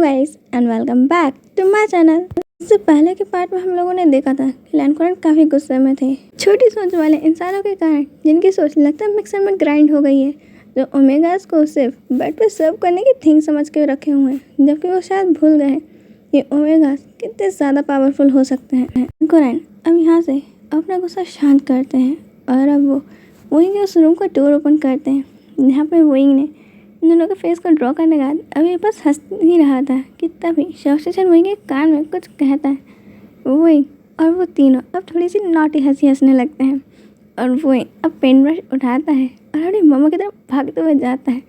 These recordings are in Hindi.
Guys and welcome back to my channel. इससे पहले के पार्ट में हम लोगों ने देखा था कि लैंडकुरन काफ़ी गुस्से में थे छोटी सोच वाले इंसानों के कारण, जिनकी सोच लगता है मिक्सर में ग्राइंड हो गई है, जो ओमेगास को सिर्फ बेड पे सर्व करने की थिंग समझ के रखे हुए हैं, जबकि वो शायद भूल गए कि ओमेगास कितने ज़्यादा पावरफुल हो सकते हैं। लैंडकुरन अब यहाँ से अपना गुस्सा शांत करते हैं और अब वो वोइंग के उस रूम का डोर ओपन करते हैं जहाँ पे वोइंग ने इन दोनों के फेस को ड्रॉ करने के बाद अभी बस हंस ही रहा था कि तभी शवशेषन वोइंग के कान में कुछ कहता है। वोइंग और वो तीनों अब थोड़ी सी नॉटी हंसी हंसने लगते हैं और वोइंग अब पेन ब्रश उठाता है और अपनी मम्मा की तरफ भागते हुए जाता है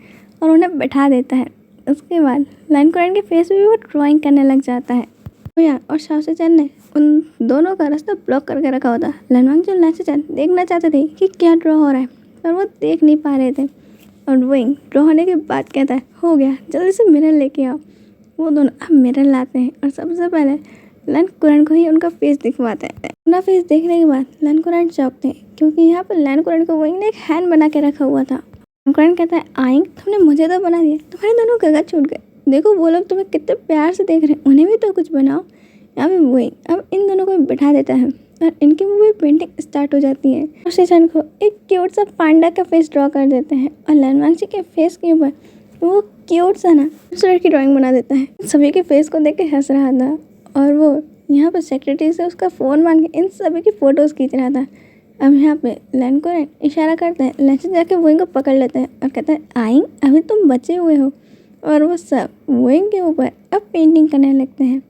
और उन्हें बैठा देता है। उसके बाद लैंडकुरन के फेस में भी वो ड्राइंग करने लग जाता है। वोइंग और शवशेषन ने उन दोनों का रास्ता ब्लॉक करके रखा होता। लैंडवांगजी और लैंशेचन देखना चाहते थे कि क्या ड्रॉ हो रहा है, पर वो देख नहीं पा रहे थे। और वोइंग ड्रॉ होने के बाद कहता है, हो गया, जल्दी से मिरर लेके आओ। वो दोनों अब मिरर लाते हैं और सबसे पहले लैंडकुरन को ही उनका फेस दिखवाते हैं। अपना फेस देखने के बाद लैंडकुरन चौंकते हैं क्योंकि यहाँ पर लैंडकुरन को वोइंग ने एक हैंड बना के रखा हुआ था। लैंडकुरन कहता है, आइंग, तुमने मुझे तो बना दिया, तुम्हारे दोनों गगा छूट गए। देखो वो लोग तुम्हें कितने प्यार से देख रहे हैं, उन्हें भी तो कुछ बनाओ। यहाँ पे वोइंग अब इन दोनों को बिठा देता है और इनकी मूवी पेंटिंग स्टार्ट हो जाती है। शवशेषन को एक क्यूट सा पांडा का फेस ड्रॉ कर देते हैं और लैंडवांगजी के फेस के ऊपर वो क्यूट सा ना दूसरे की ड्राइंग बना देता है। सभी के फेस को देख के हंस रहा था और वो यहाँ पर सेक्रेटरी से उसका फ़ोन मांग के इन सभी की फ़ोटोज़ खींच रहा था। अब यहाँ पे लैंडकुरन इशारा करता है, लैंशेचन जाके वोइंग को पकड़ लेता है और कहता है, आइंग, अभी तुम बचे हुए हो। और वो सब वोइंग के ऊपर अब पेंटिंग करने लगते हैं।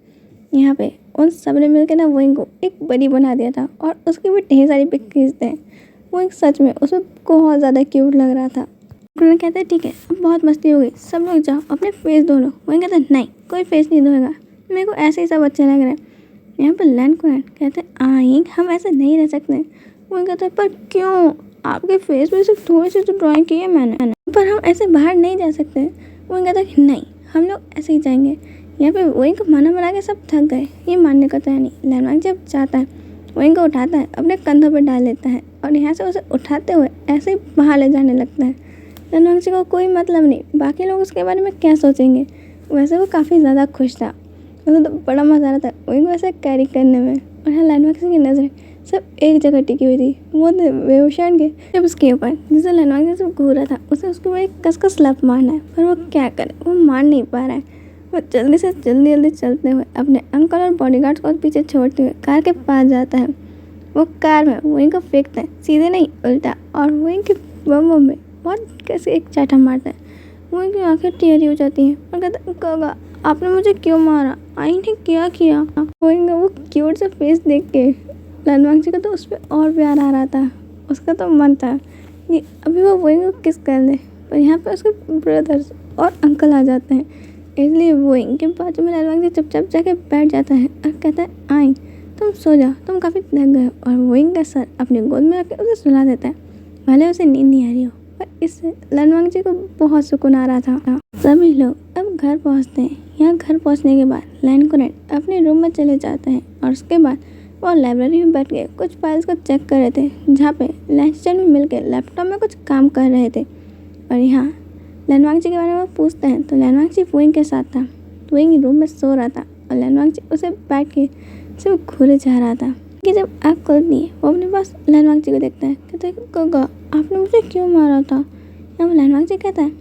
यहाँ पे उन सब ने मिलकर ना वोइंग को एक बड़ी बना दिया था और उसकी भी ढेर सारी पिक खींचते हैं। वोइंग सच में उसमें बहुत ज़्यादा क्यूट लग रहा था। लैंडकुरन कहते हैं, ठीक है, अब बहुत मस्ती हो गई, सब लोग जाओ अपने फेस धो लो। वोइंग कहता है, नहीं, कोई फेस नहीं धोएगा, मेरे को ऐसे ही सब अच्छे लग रहे हैं। यहाँ पर लैंडकुरन कहते हैं, आइंग, हम ऐसे नहीं रह सकते। वोइंग कहता है, पर क्यों, आपके फेस पे सिर्फ थोड़ी सी तो ड्राइंग की है मैंने, पर हम ऐसे बाहर नहीं जा सकते। वोइंग कहता है, नहीं, हम लोग ऐसे ही जाएंगे। यहाँ पे वोइंग को मना के सब थक गए, ये मानने का तैयार नहीं। लैंडवांग जब जाता है वोइंग को उठाता है, अपने कंधों पर डाल लेता है और यहाँ से उसे उठाते हुए ऐसे ही बाहर ले जाने लगता है। लैंडवांग जी को कोई मतलब नहीं बाकी लोग उसके बारे में क्या सोचेंगे। वैसे वो काफ़ी ज़्यादा खुश था, उसे तो बड़ा मज़ा आ रहा था वोइंग को ऐसे कैरी करने में। और यहाँ लैंडवांग की नज़रें सब एक जगह टिकी हुई थी, वो वेवशान के जब उसके ऊपर जिसे लैंडवांग जी सब घूर रहा था उसे उसके ऊपर एक कस स्लैप मारना है, पर वो क्या करे, वो मार नहीं पा रहा है। वो जल्दी से जल्दी चलते हुए अपने अंकल और बॉडीगार्ड्स को पीछे छोड़ते हुए कार के पास जाता है। वो कार में वोइंग को फेंकता है, सीधे नहीं उल्टा, और वोइंग के बम में बहुत कैसे एक चाटा मारता है। वोइंग की आंखें टेढ़ी हो जाती हैं और कहता है, काका, आपने मुझे क्यों मारा, आइंग ने क्या किया। वोइंग का वो क्यूट सा फेस देख के लैंडवांग जी को तो उस पर और प्यार आ रहा था। उसका तो मन था कि अभी वो वोइंग को किस कर दे, पर यहाँ पर उसके ब्रदर्स और अंकल आ जाते हैं, इसलिए वोइंग के बाजू में लैंडवांग जी चुपचाप जाके बैठ जाता है और कहता है, आइंग, तुम सो जाओ, तुम काफ़ी थक गए हो। और वोइंग का सर अपनी गोद में रख के उसे सुला देता है, भले उसे नींद नहीं आ रही हो, पर इससे लैंडवांग जी को बहुत सुकून आ रहा था। सभी लोग अब घर पहुँचते हैं। यहाँ घर पहुँचने के बाद लैंडकुरन अपने रूम में चले जाते हैं और उसके बाद वो लाइब्रेरी में बैठ के कुछ फाइल्स को चेक कर रहे थे, जहाँ पे लैंशेचन में मिलकर लैपटॉप में कुछ काम कर रहे थे। और यहाँ लैंडवांग जी के बारे में पूछते हैं तो लैंडवांग जी वोइंग के साथ था। वोइंग रूम में सो रहा था और लैंडवांग जी उसे बैठ के सिर्फ घूरे जा रहा था कि जब आँख खुलती है वो अपने पास लैंडवांग जी को देखता है, कहता है, काका, आपने मुझे क्यों मारा था। यहाँ लैंडवांग जी कहता है,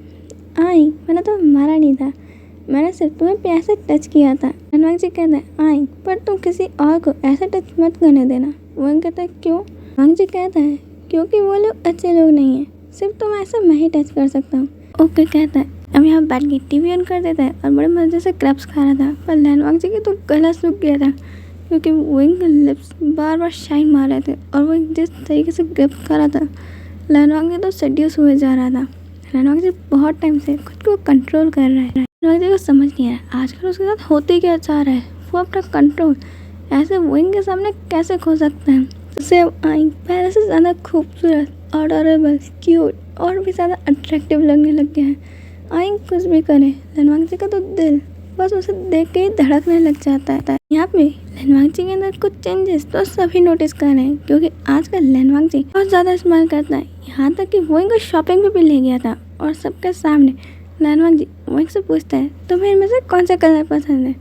आई, मैंने तो मारा नहीं था, मैंने सिर्फ तुम्हें प्यार से टच किया था। लैंडवांग जी कहता है, आई, पर तुम किसी और को ऐसा टच मत करने देना। वोइंग कहता है, क्यों। लैंडवांग जी कहता है, क्योंकि वो लोग अच्छे लोग नहीं हैं, सिर्फ तुम ऐसा मैं ही टच कर सकता हूँ। ओके कहता है। अब यहाँ बैठ के टीवी ऑन कर देता है और बड़े मजे से क्रैप्स खा रहा था, पर लैंडवांग जी की तो गला सूख गया था क्योंकि वोइंग के लिप्स बार बार शाइन मार रहे थे और वो जिस तरीके से ग्रिप्स खा रहा था लैंडवांग जी तो सेड्यूस हुए जा रहा था। लैंडवांग जी बहुत टाइम से खुद को कंट्रोल कर रहा है। लैंडवांग जी को समझ नहीं आ रहा आजकल उसके साथ होते क्या चाह रहा है। वो अपना कंट्रोल ऐसे वोइंग के सामने कैसे खो सकता है। उसे अब आइंग पहले से ज़्यादा खूबसूरत, अडोरेबल, क्यूट और भी ज़्यादा अट्रैक्टिव लगने लग गया है। आइंग कुछ भी करे, लैंडवांग जी का तो दिल बस उसे देख के ही धड़कने लग जाता है। यहाँ पे लैंडवांग जी के अंदर कुछ चेंजेस तो सभी नोटिस कर रहे हैं क्योंकि आजकल लैंडवांग जी बहुत ज़्यादा इस्तेमाल करता है। यहाँ तक कि वोइंग को शॉपिंग पे भी ले गया था और सबके सामने लैनवांग जी वहीं से पूछता है तुम्हें इनमें से कौन सा कलर पसंद है।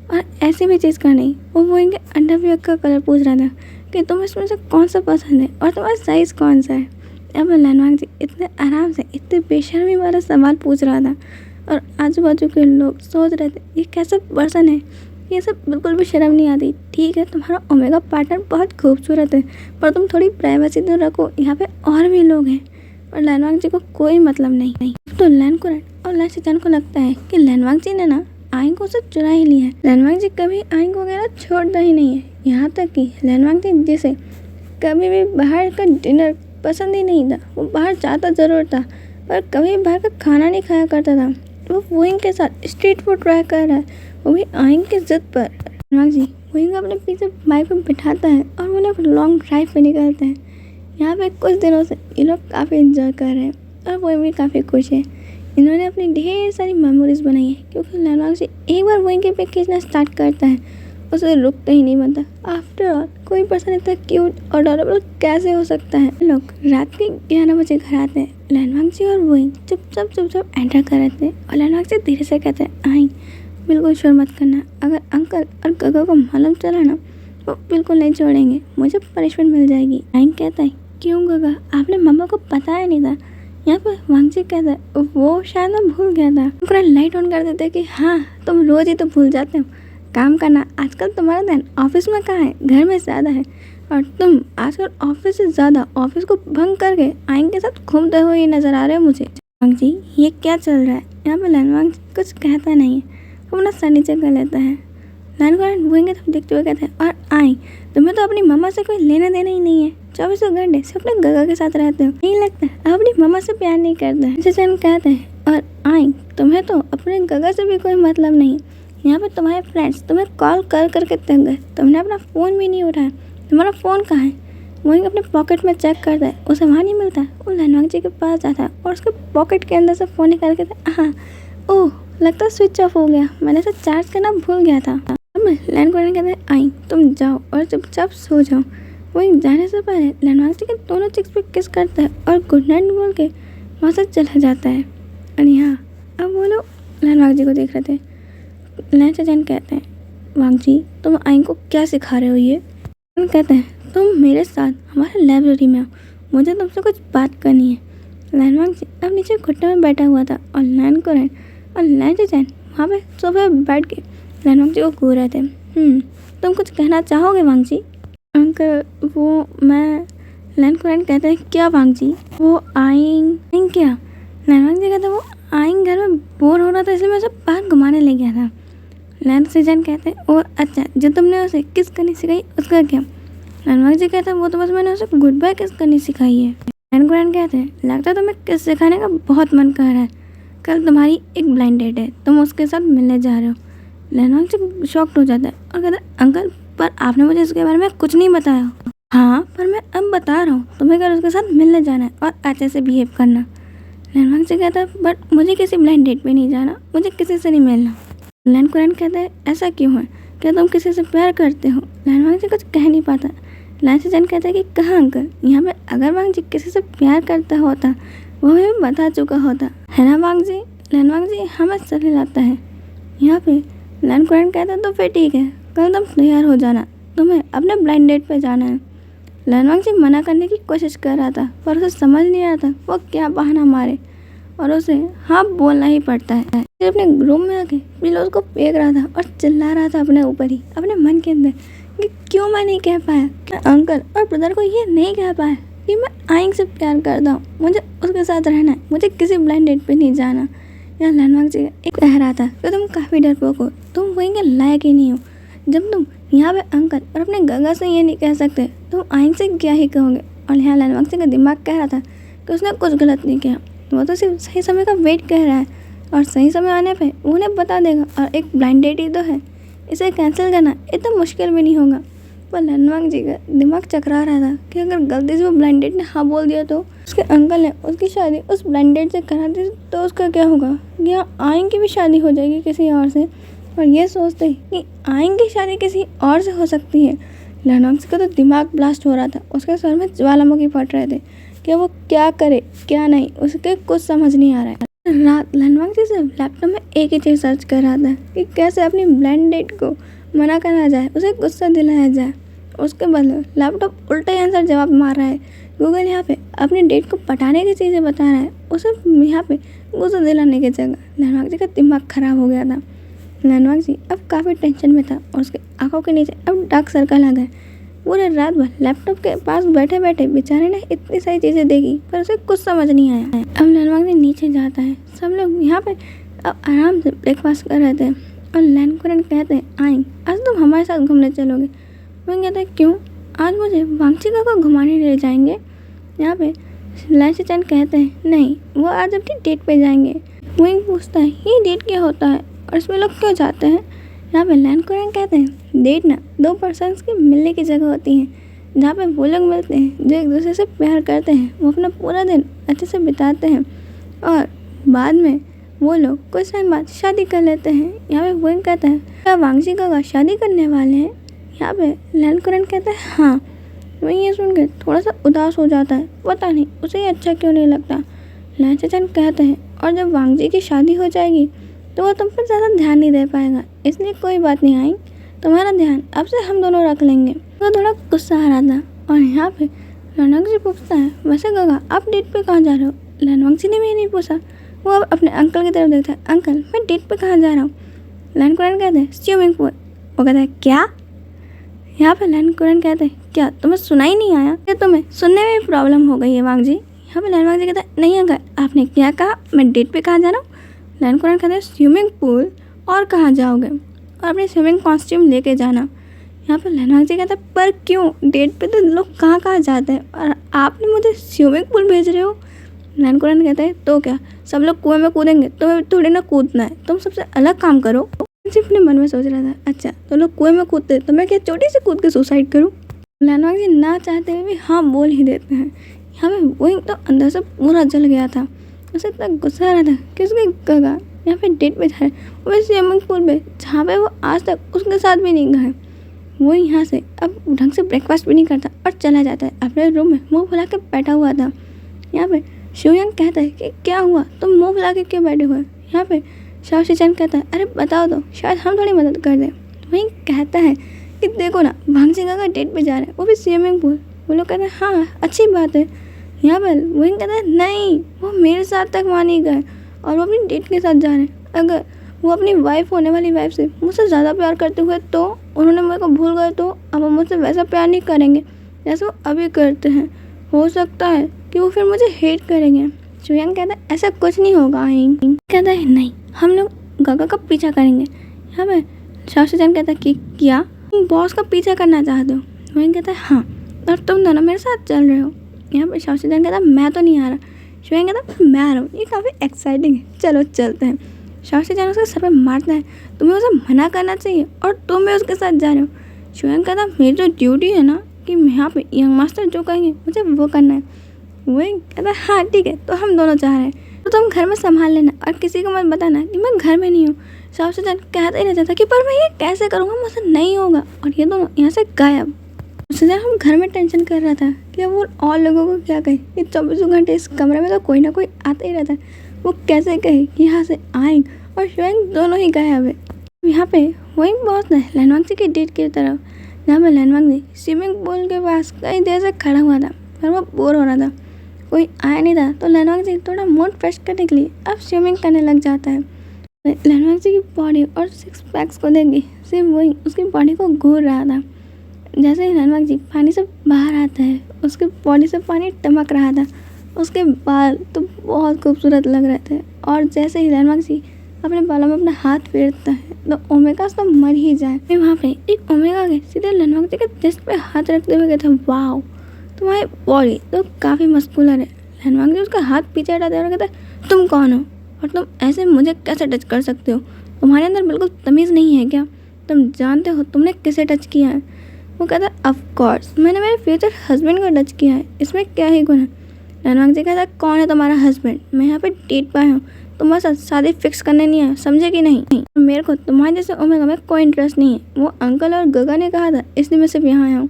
और ऐसी भी चीज़ का नहीं, वो इनके अंडरवियर का कलर पूछ रहा था कि तुम इसमें से कौन सा पसंद है और तुम्हारा साइज़ कौन सा है। अब लैनवांग जी इतने आराम से इतने बेशर्मी वाला सवाल पूछ रहा था और आजू बाजू के लोग सोच रहे थे ये कैसा पर्सन है, ये सब बिल्कुल भी शर्म नहीं आती। ठीक है तुम्हारा ओमेगा पार्टनर बहुत खूबसूरत है पर तुम थोड़ी प्राइवेसी तो रखो, यहाँ पे और भी लोग हैं। और लैनवांग जी को कोई मतलब नहीं। तो लैन कुरैन और लैन सैचान को लगता है कि लैनवांग जी ने ना आइंग को उसे चुरा ही लिया है। लैनवांग जी कभी आइंग वगैरह छोड़ता ही नहीं है, यहाँ तक कि लैनवांग जी जिसे कभी भी बाहर का डिनर पसंद ही नहीं था, वो बाहर जाता ज़रूर था पर कभी बाहर का खाना नहीं खाया करता था। वो वुइंग के साथ स्ट्रीट फूड ट्राई कर रहा है, वो भी आइंग की जिद पर। लैनवांग जी वुइंग अपने पीछे बाइक पर बिठाता है और वो लोग लॉन्ग ड्राइव पे निकलते हैं। यहाँ पे कुछ दिनों से ये लोग काफ़ी इंजॉय कर रहे हैं और वो भी काफ़ी खुश है। इन्होंने अपनी ढेर सारी मेमोरीज बनाई है क्योंकि लैनवांग जी एक बार वुइंग के पिक खींचना स्टार्ट करता है उसे रुकता ही नहीं बनता। आफ्टर ऑल कोई पर्सन इतना क्यूट और अडोरेबल कैसे हो सकता है। लोग रात के 11 बजे घर आते हैं। लैनवांग जी और वुइंग चुपचाप एंटर कर रहे थे और लैनवांग जी धीरे से कहते हैं आई बिल्कुल शोर मत करना, अगर अंकल और गगा को मालूम चला ना वो बिल्कुल नहीं छोड़ेंगे, मुझे पनिशमेंट मिल जाएगी। आई कहता है क्यों गगा, आपने मम्मा को बताया नहीं था। यहाँ पर वांग जी कहता है वो शायद मैं भूल गया था। पूरा लाइट ऑन कर देते कि हाँ तुम रोज ही तो भूल जाते हो काम करना, आजकल तुम्हारा ध्यान ऑफिस में कहाँ है, घर में ज़्यादा है और तुम आजकल ऑफिस से ज़्यादा ऑफिस को भंग करके आइंग के साथ घूमते हुए नजर आ रहे हो मुझे। वांग जी ये क्या चल रहा है। यहाँ पर लैनवांग जी कुछ कहता नहीं है, वो अपना सर नीचे कर लेता है। लैनवांग वुइंग की तरफ देखते हुए कहते हैं और आई तुम्हें तो अपनी मम्मा से कोई लेना देना ही नहीं है, 24 घंटे से अपने गगा के साथ रहते हो, नहीं लगता आप अपनी मम्मा से प्यार नहीं करते हैं। सैचान कहते हैं और आई तुम्हें तो अपने गगा से भी कोई मतलब नहीं, यहाँ पे तुम्हारे फ्रेंड्स तुम्हें कॉल कर करके थक गए, तुमने अपना फ़ोन भी नहीं उठाया, तुम्हारा फ़ोन कहाँ है। वहीं अपने पॉकेट में चेक करता है, उसे वहाँ नहीं मिलता। वो लैनवांग जी के पास जाता है और उसके पॉकेट के अंदर से फ़ोन निकाल के हाँ ओह लगता है स्विच ऑफ हो गया, मैंने इसे चार्ज करना भूल गया था। अब लैन कुरैन कहते हैं आई तुम जाओ और चुपचाप सो जाओ। वहीं जाने से पहले लैनवांग जी के दोनों चिक्स पे किस करता है और गुड नाइट बोल के वहाँ से चला जाता है। और यहाँ अब वो लोग लैनवांग जी को देख रहे थे। लैन सैचान कहते हैं वांग जी तुम आई को क्या सिखा रहे हो ये। कहते हैं तुम मेरे साथ हमारे लाइब्रेरी में आओ, मुझे तुमसे कुछ बात करनी है। लैनवांग जी अब नीचे घुटने में बैठा हुआ था और लैन कुरैन और लैन सैचान वहाँ पे सोफे पर बैठ के लैनवांग जी को घूर रहे थे। तुम कुछ कहना चाहोगे वांग जी। अंकल वो मैं। लैन कुरैन कहते हैं क्या वांग जी, वो आइंग क्या। लैनवांग जी कहते हैं वो आइंग घर में बोर हो रहा था इसलिए मैं उसे बाहर घुमाने ले गया था। लैन सैचान कहते हैं और अच्छा जो तुमने उसे किस करनी सिखाई उसका क्या। लैनवांग जी कहते हैं वो तो बस मैंने उसे गुड बाय किस करनी सिखाई है। लैन कुरैन कहते हैं लगता है तुम्हें किस सिखाने का बहुत मन कर रहा है, कल तुम्हारी एक ब्लाइंड डेट है, तुम उसके साथ मिलने जा रहे हो। लैनवांग जी शॉक्ड हो जाता है और कहता है अंकल पर आपने मुझे इसके बारे में कुछ नहीं बताया। हाँ पर मैं अब बता रहा हूँ, तुम्हें कल उसके साथ मिलने जाना है और अच्छे से बिहेव करना। लैनवांग जी कहता है बट मुझे किसी ब्लाइंड डेट पे नहीं जाना, मुझे किसी से नहीं मिलना। लैन कुरैन कहता है ऐसा क्यों है, क्या तुम किसी से प्यार करते हो। लैनवांग जी कुछ कह नहीं पाता। लैन सैचान कहता है कि कहाँ अंकल, यहाँ पे अगर वांग जी किसी से प्यार करता होता वो हमें बता चुका होता है ना वांग जी। लैनवांग जी हमें चले लाता है। यहाँ पे लैन कुरैन कहता है तो फिर ठीक है, कल तुम तैयार हो जाना, तुम्हें अपने ब्लाइंड डेट पे जाना है। लैनवांग जी मना करने की कोशिश कर रहा था पर उसे समझ नहीं आ रहा था वो क्या बहाना मारे और उसे हाँ बोलना ही पड़ता है। अपने रूम में आके बिलो उसको फेंक रहा था और चिल्ला रहा था अपने ऊपर ही अपने मन के अंदर कि क्यों मैं नहीं कह पाया, मैं अंकल और ब्रदर को ये नहीं कह पाया कि मैं आइंग से प्यार करता हूँ, मुझे उसके साथ रहना है, मुझे किसी ब्लाइंड डेट पे नहीं जाना। या लैनवांग जी एक कह रहा था कि तुम काफ़ी डरपोक हो, तुम वहीं के लायक ही नहीं हो। जब तुम यहाँ पे अंकल और अपने गगा से ये नहीं कह सकते तुम आइंग से क्या ही कहोगे। और यहाँ लैनवांग जी का दिमाग कह रहा था कि उसने कुछ गलत नहीं किया, वो तो सिर्फ सही समय का वेट कर रहा है और सही समय आने पे वो उन्हें बता देगा और एक ब्लाइंड डेट ही तो है, इसे कैंसिल करना इतना मुश्किल भी नहीं होगा। पर लैनवांग जी का दिमाग चकरा रहा था कि अगर गलती से वो ब्लाइंड डेट ने हाँ बोल दिया तो उसके अंकल ने उसकी शादी उस ब्लाइंड डेट से करा दी तो उसका क्या होगा। यहाँ आइंग की भी शादी हो जाएगी किसी और से और ये सोचते कि आइंग की शादी किसी और से हो सकती है। लैनवांग जी का तो दिमाग ब्लास्ट हो रहा था, उसके सर में ज्वालामुखी फट रहे थे कि वो क्या करे क्या नहीं, उसके कुछ समझ नहीं आ रहा है। रात लैंडमार्क जी सिर्फ लैपटॉप में एक ही चीज़ सर्च कर रहा था कि कैसे अपनी ब्लाइंड डेट को मना करा जाए, उसे गुस्सा दिलाया जाए। उसके बदले लैपटॉप उल्टा आंसर जवाब मार रहा है। गूगल यहाँ पे अपनी डेट को पटाने की चीज़ें बता रहा है, उसे यहाँ पे गुस्सा दिलाने की जगह। लैंडमार्क जी का दिमाग खराब हो गया था। लैंडमार्क जी अब काफ़ी टेंशन में था और उसके आंखों के नीचे अब डार्क सर्कल आ गए। पूरे रात भर लैपटॉप के पास बैठे बैठे बेचारे ने इतनी सारी चीज़ें देखी पर उसे कुछ समझ नहीं आया। अब लैंडमार्क जी नीचे जाता है। सब लोग यहाँ पे अब आराम से ब्रेकफास्ट कर रहे थे और लैंडकुरन कहते हैं, आई आज तुम हमारे साथ घूमने चलोगे। वो कहते हैं, क्यों? आज मुझे वांगचिका को घुमाने ले जाएंगे। यहाँ पे लैंशचैन कहते हैं, नहीं वो आज अपनी डेट पे जाएंगे। विंग पूछता है, ये डेट क्या होता है और इसमें लोग क्यों जाते हैं? यहाँ पे लैंडकुरन कहते हैं, डेट ना दो पर्सन्स के मिलने की जगह होती है जहाँ पे वो लोग मिलते हैं जो एक दूसरे से प्यार करते हैं। वो अपना पूरा दिन अच्छे से बिताते हैं और बाद में वो लोग कुछ टाइम बाद शादी कर लेते हैं। यहाँ पे विंग कहता है, क्या वांगचिका का शादी करने वाले हैं? यहाँ पे लैंडकुरन कहता है, हाँ। वहीं ये सुन के थोड़ा सा उदास हो जाता है, पता नहीं उसे ये अच्छा क्यों नहीं लगता। लैंशचैन कहते हैं, और जब वांगजी की शादी हो जाएगी तो वो तुम पर ज़्यादा ध्यान नहीं दे पाएगा, इसलिए कोई बात नहीं आई, तुम्हारा ध्यान अब से हम दोनों रख लेंगे। वो थोड़ा गुस्सा आ रहा था और यहाँ पे लैंडमार्क जी पूछता है, वैसे गगा आप डेट पे कहाँ जा रहे हो? लैंडमार्क जी ने भी नहीं पूछा। वो अब अपने अंकल की तरफ देखता है, अंकल मैं डेट पे कहाँ जा रहा हूँ? लैंडकुरन कहते हैं, स्विमिंग पूल। वो कहता है, क्या? यहाँ पे लैंडकुरन कहते हैं, क्या तुम्हें सुना ही नहीं आया? क्या तुम्हें सुनने में भी प्रॉब्लम हो गई है वांग जी? यहाँ पे लैंडमार्क जी कहता है, नहीं अंकल आपने क्या कहा? मैं डेट पे कहाँ जा रहा हूँ? लैंडकुरन कहते हैं, स्विमिंग पूल और कहाँ जाओगे? और अपने स्विमिंग कॉस्ट्यूम लेके जाना। यहाँ पे लैंडमार्क जी कहता है, पर क्यों? डेट पे तो लोग कहाँ कहाँ जाते हैं और आपने मुझे स्विमिंग पूल भेज रहे हो? लैंडकुरन कहते हैं, तो क्या सब लोग कुएं में कूदेंगे, तुम्हें थोड़ी ना कूदना है, तुम सबसे अलग काम करो। सिर्फ अपने मन में सोच रहा था, अच्छा तो लोग कुएं में कूदते तो मैं क्या चोटी से कूद के सुसाइड करूँ? लैंडमार्क जी ना चाहते हुए भी हाँ बोल ही देते हैं। यहाँ पे वो तो अंदर से पूरा जल गया था। उसे इतना गुस्सा आ रहा था कि उसकी गगा यहाँ पे डेट पे जा रहे, वो स्विमिंग पूल पे जहाँ पे वो आज तक उसके साथ भी नहीं गए। वो यहाँ से अब ढंग से ब्रेकफास्ट भी नहीं करता और चला जाता है अपने रूम में, मुँह फुला के बैठा हुआ था। यहाँ पे शिवयांग कहता है कि क्या हुआ, तुम मुँह फुला के क्यों बैठे हुए? यहाँ पे शाओशिचन कहता है, अरे बताओ तो शायद हम थोड़ी मदद कर दें। वहीं कहता है कि देखो ना वांगचिका का डेट पे जा रहे हैं, वो भी स्विमिंग पूल। वो लोग कहते हैं, हाँ अच्छी बात है। यहाँ पर वहीं कहता है, नहीं वो मेरे साथ तक वहाँ नहीं गए और वो अपनी डेट के साथ जा रहे हैं। अगर वो अपनी वाइफ होने वाली वाइफ से मुझसे ज़्यादा प्यार करते हुए तो उन्होंने मेरे को भूल गए, तो अब वो मुझसे वैसा प्यार नहीं करेंगे जैसे वो अभी करते हैं। हो सकता है कि वो फिर मुझे हेट करेंगे। शिवयांग कहता है, ऐसा कुछ नहीं होगा। कहता है, नहीं हम लोग गगा का पीछा करेंगे। यहाँ पे शाओशिचन कहता है कि क्या तुम बॉस का पीछा करना चाहते हो? वहीं कहता है, हाँ और तुम दोनों मेरे साथ चल रहे हो। यहाँ पे शाओशिचन कहता है, मैं तो नहीं आ रहा। शिवयांग कहता है, मैं आ रहा हूँ, ये काफ़ी एक्साइटिंग है, चलो चलते हैं। शाओशिचन उसके सर पे मारता है, तुम्हें उसे मना करना चाहिए और तुम भी उसके साथ जा रहे हो। शिवयांग कहता है, मेरी जो ड्यूटी है ना कि यहाँ पे यंग मास्टर जो कहेंगे मुझे वो करना है। वही कहता है, हाँ ठीक है तो हम दोनों चाह रहे हैं, तो तुम घर में संभाल लेना और किसी को मत बताना कि मैं घर में नहीं हूँ। शाओशिचन कहता ही रहता था कि पर मैं ये कैसे करूँगा, मुझसे नहीं होगा। और ये दोनों यहाँ से गायब। शाओशिचन हम घर में टेंशन कर रहा था कि अब वो और लोगों को क्या कहे कि 24 घंटे इस कमरे में तो कोई ना कोई आता ही रहता है, वो कैसे कहे कि यहाँ से आएंगे। और शिवयांग दोनों ही गायब है। यहाँ पे वही बहुत है लैंडमार्क जी की डेट की तरफ, जहाँ पे लैंडमार्क जी स्विमिंग पूल के पास कई देर से खड़ा हुआ था पर वो बोर हो रहा था, कोई आया नहीं था। तो लैंडमार्क जी थोड़ा मूड फ्रेश करने के लिए अब स्विमिंग करने लग जाता है। लैंडमार्क जी की बॉडी और 6 पैक्स को देख के सिर्फ वही उसकी बॉडी को घूर रहा था। जैसे ही लैंडमार्क जी पानी से बाहर आता है, उसकी बॉडी से पानी टपक रहा था, उसके बाल तो बहुत खूबसूरत लग रहे थे। और जैसे ही लैंडमार्क जी अपने बालों में अपना हाथ फेरता है तो ओमेगा तो मर ही जाए। फिर वहाँ पे एक ओमेगा के सीधे लैंडमार्क जी के चेस्ट पे हाथ रखते हुए कहते हैं, वाह तुम्हारी बॉडी तो काफ़ी मस्कुलर है। लैंडमार्क जी उसका हाथ पीछे हटाते हैं और कहता है, तुम कौन हो और तुम ऐसे मुझे कैसे टच कर सकते हो? तुम्हारे अंदर बिल्कुल तमीज़ नहीं है क्या? तुम जानते हो तुमने किसे टच किया है? वो कहता है, ऑफ कोर्स मैंने मेरे फ्यूचर हस्बैंड को टच किया है, इसमें क्या ही गुनाह? लैंडमार्क जी कहता है, कौन है तुम्हारा हस्बैंड? मैं यहाँ पे डेट पे आया हूँ, तुम्हारे साथ शादी फिक्स करने नहीं आया, समझे कि नहीं? मेरे को तुम्हारे जैसे ओमेगा में कोई इंटरेस्ट नहीं है, वो अंकल और गगा ने कहा था इसलिए मैं सिर्फ यहाँ आया हूँ।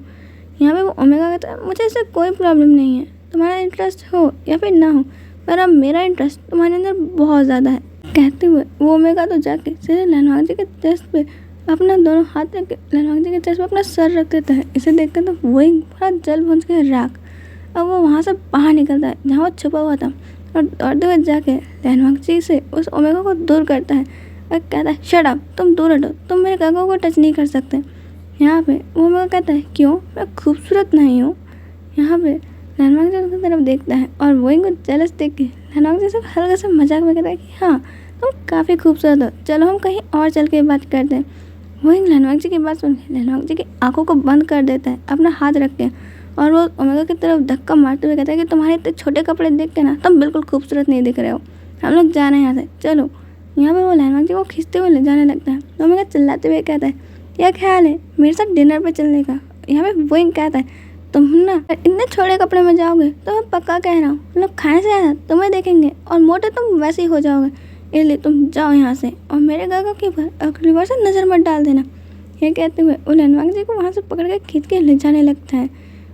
यहाँ पे वो ओमेगा कहता है, मुझे इससे कोई प्रॉब्लम नहीं है, तुम्हारा इंटरेस्ट हो या फिर ना हो, पर अब मेरा इंटरेस्ट तुम्हारे अंदर बहुत ज़्यादा है। कहते हुए वो ओमेगा तो जाके सीधे लहनवांग जी के चेस्ट पे अपना दोनों हाथ रख के लहनवांग जी के चेस्ट पे अपना सर रख देता है। इसे देखकर तो वही पूरा जल भुन के राख। अब वो वहाँ से बाहर निकलता है जहाँ वो छुपा हुआ था और दौड़ते हुए जाके लहनवांग जी से उस ओमेगा को दूर करता है और कहता है शट अप, तुम दूर हटो, तुम मेरे काका को टच नहीं कर सकते। यहाँ पे वो ओमेगा कहता है क्यों, मैं खूबसूरत नहीं हूँ। यहाँ पे लहनवांग जी उसकी तरफ देखता है और वही को जेलस देख के लहनवांग जी से हल्का सा मजाक में कहता है कि हाँ तुम काफ़ी खूबसूरत हो, चलो हम कहीं और चल के बात करते हैं। वही लहनवांग जी की बात सुन के लहनवांग जी की आंखों को बंद कर देता है अपना हाथ रख के और वो ओमेगा की तरफ धक्का मारते हुए कहता है कि तुम्हारे इतने छोटे कपड़े देख के ना तुम बिल्कुल खूबसूरत नहीं दिख रहे हो, हम लोग जा रहे हैं यहाँ से, चलो। यहाँ पे वो लहनवांग जी को खींचते हुए ले जाने लगता है। ओमेगा चिल्लाते हुए कहता है क्या ख्याल है मेरे साथ डिनर पे चलने का। यहाँ पे वही कहता है तुम ना इतने छोटे कपड़े में जाओगे तो मैं पक्का कह रहा हूँ लोग खाने से ज़्यादा तुम्हें देखेंगे और मोटे तुम वैसे ही हो जाओगे, इसलिए तुम जाओ यहाँ से और मेरे काका के ऊपर अगली बार से नज़र मत डाल देना। ये कहते हुए वो लहनवांग जी को वहाँ से पकड़ के खींच के ले जाने लगता है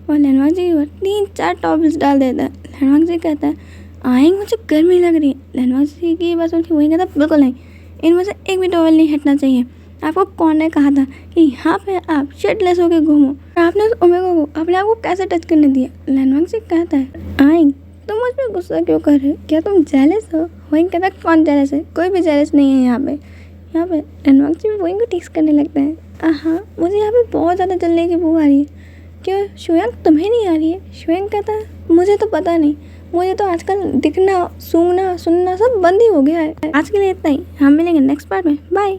और लहनवांग जी के ऊपर 3-4 टॉवल्स डाल देता है। लहनवांग जी कहता है आएंगे, मुझे गर्मी लग रही है। लहनवांग जी की बात सुन के वही कहता बिल्कुल नहीं, इनमें से एक भी टॉवल नहीं हटना चाहिए। आपको कौन ने कहा था कि यहाँ पे आप शर्टलेस होकर घूमो, आपने उस ओमेगा को अपने आप को कैसे टच करने दिया। लहनवांग जी कहता है आएंग तुम मुझ पर गुस्सा क्यों कर रहे हो, क्या तुम जेलस हो। वही कहता है कौन जेलस है, कोई भी जेलस नहीं है यहाँ पे। लहनवांग जी वही को टीस करने लगता है हाँ मुझे यहाँ पे बहुत ज़्यादा जलने की बू आ रही है, क्यों शुयांग तुम्हें नहीं आ रही है। शुयांग कहता है मुझे तो पता नहीं, मुझे तो आजकल दिखना सूंघना सुनना सब बंद ही हो गया है। आज के लिए इतना ही, हम मिलेंगे नेक्स्ट पार्ट में, बाय।